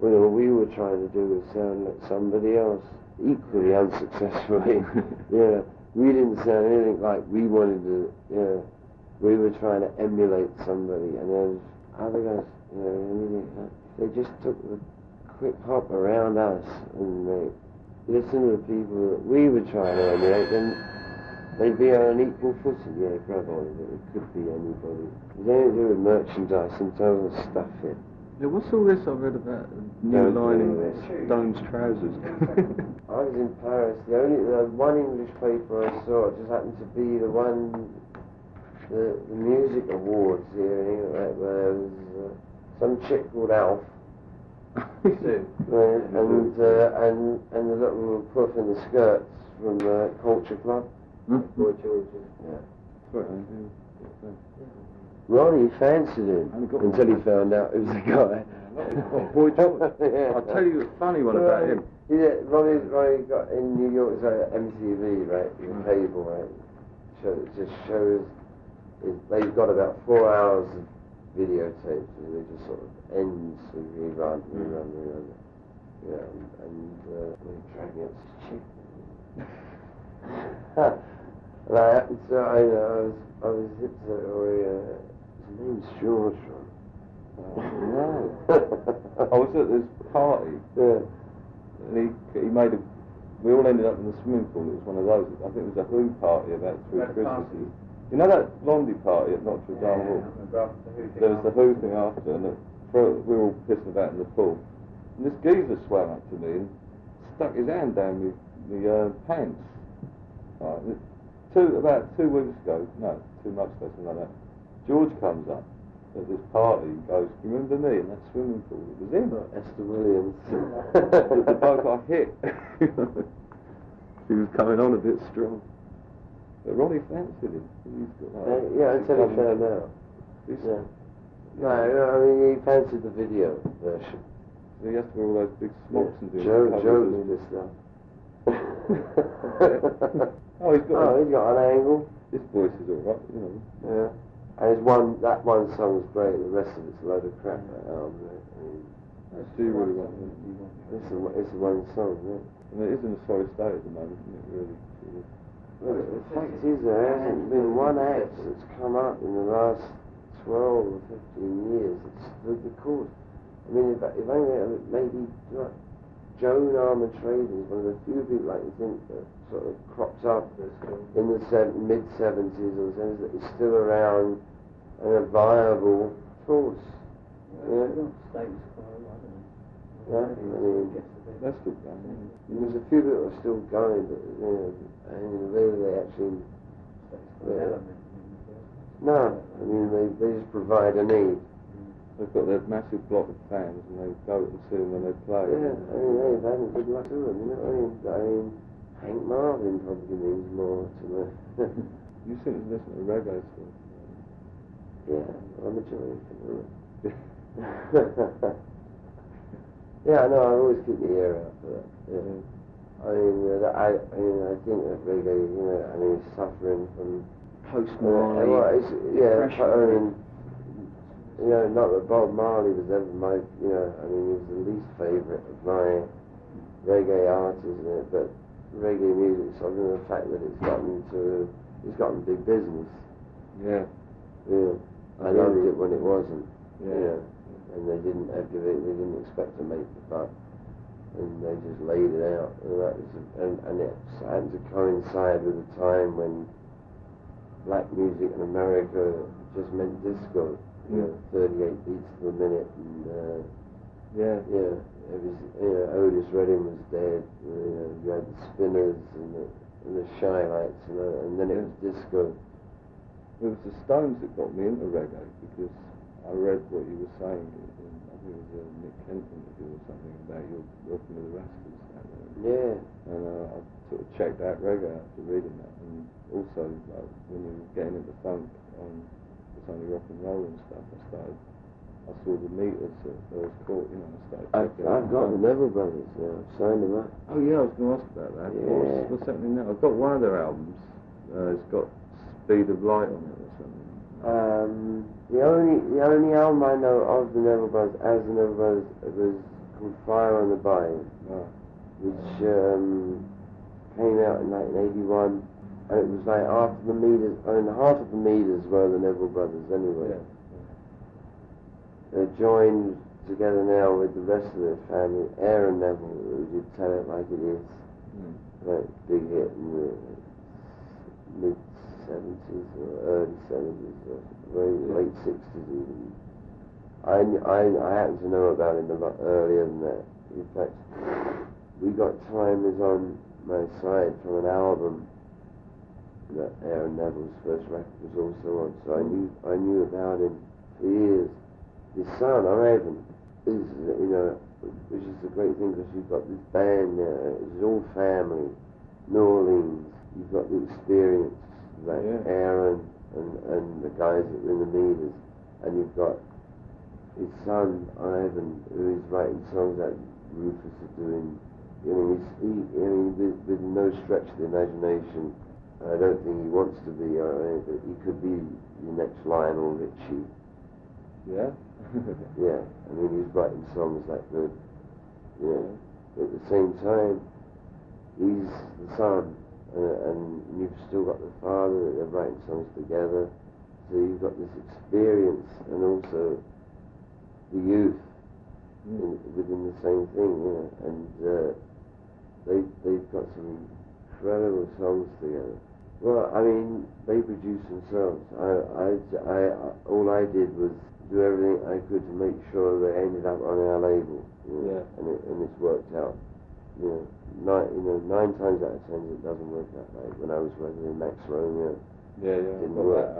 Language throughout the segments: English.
Well, all we were trying to do was sound like somebody else, equally unsuccessfully. Yeah, we didn't sound anything like we wanted to. Yeah, we were trying to emulate somebody, and those other guys, you know, they just took the quick hop around us, and they listened to the people that we were trying to emulate, then they'd be on an equal footing. Yeah, grab on it. It could be anybody. It's anything to do with merchandise and total stuff here. Yeah, what's all this I've read about new line in Stone's trousers? I was in Paris. The one English paper I saw just happened to be the one, the music awards here in England, where there was some chick called Alf. and the little puff in the skirts from Culture Club. Boy George's. Yeah. Ronnie fancied him until he found out it was a guy. Boy George. Yeah. I'll tell you a funny one about him. Yeah, Ronnie got in New York, it's like MTV, right? The cable, right? It just shows. They've got about 4 hours of videotapes, and they just sort of ends with rerun. Yeah, and we're dragging up this chick. Like, so I was hip to his name's George. I was at this party, and he made we all ended up in the swimming pool. It was one of those, I think it was a Who party about 3 Christmases. You know that Blondie party at Notre Dame Hall? There was the Who thing after, and we were all pissing about in the pool. And this geezer swam up to me and stuck his hand down my pants. Right. About 2 weeks ago, no, 2 months ago, something like that, George comes up at this party and goes, "You remember me in that swimming pool?" It was him. Esther Williams. The bloke I hit. He was coming on a bit strong. But Ronnie fancied him. He's got like, yeah, until he found out. Yeah. No, I mean, he fancied the video version. So he has to wear all those big smocks and do Joe did this stuff. He's got an angle. This voice is alright, you know. Yeah. And that one song's great, the rest of it's a load of crap, that album. Do you really want it? It's one song, yeah. And it is in a sorry state at the moment, isn't it, really? Well, the fact is, there hasn't been one act that's come up in the last 12 or 15 years that's stood the course. I mean, if only maybe like Joan Armatrading is one of the few people I can think that sort of cropped up in the mid-70s or so that is still around and a viable force. Yeah. Yeah, I mean, that's still going. There's a few that are still going, but and whether they actually. No, I mean they just provide a need. They've got their massive block of fans, and they go and see them when they play. Yeah, I mean they've had good luck to them. You know what I mean? Hank Marvin probably means more to me. You seem to listen to reggae stuff. Yeah, I'm a Jamaican. Yeah, no, I always keep my ear out for that. Yeah. I mean, I think that reggae, is suffering from post-Marley. Not that Bob Marley was ever my, he was the least favourite of my reggae artists, but reggae music, other than the fact that it's gotten big business. Yeah. Yeah. I loved it when it wasn't. Yeah. And they didn't expect to make the buck, and they just laid it out, and it happened to coincide with a time when black music in America just meant disco, 38 beats per minute, and it was, Otis Redding was dead, you had the Spinners and the Shy Lights, and then it was disco. It was the Stones that got me into reggae, because I read what you were saying, I think it was a Nick Kent interview or something about you working with the Rascals down there. Yeah. And I sort of checked out reggae after reading that, and also when you were getting into funk on It's Only Rock and Roll and stuff, I saw the meters at Earl's Court, I started checking out. I've got the Neville Brothers now, I've signed them up. Oh yeah, I was going to ask about that. Yeah. What's happening now? I've got one of their albums, it's got Speed of Light on it or something. The only album I know of the Neville Brothers, as the Neville Brothers, was called Fire on the Bayou, which came out in 1981, and it was like half of the Meters were the Neville brothers anyway. They're joined together now with the rest of their family. Aaron Neville, who did Tell It Like It Is, like big hit in the mid-70s or early 70s, or very late 60s even. I happen to know about him a lot earlier than that. In fact, We Got Time is on my side from an album that Aaron Neville's first record was also on, so I knew about him for years. His son, Ivan, is, which is a great thing because you've got this band now, it's all family, New Orleans, you've got the experience, like Aaron and the guys that were in the Meters, and you've got his son, Ivan, who is writing songs that Rufus is doing. With no stretch of the imagination, I don't think he wants to be, but he could be the next Lionel Richie. Yeah? Yeah, he's writing songs that good, But at the same time, he's the son, and you've still got the father that they're writing songs together, so you've got this experience and also the youth within the same thing, and they've got some incredible songs together. Well, they produce themselves. All I did was do everything I could to make sure they ended up on our label, and it's worked out. 9 times out of 10 it doesn't work out. Like when I was working with Max Romeo, didn't work.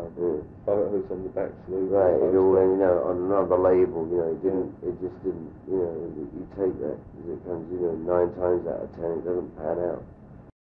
Photos on the back sleeve. Right, it all ended up on another label. It just didn't. You take that as it comes. 9 times out of 10 it doesn't pan out.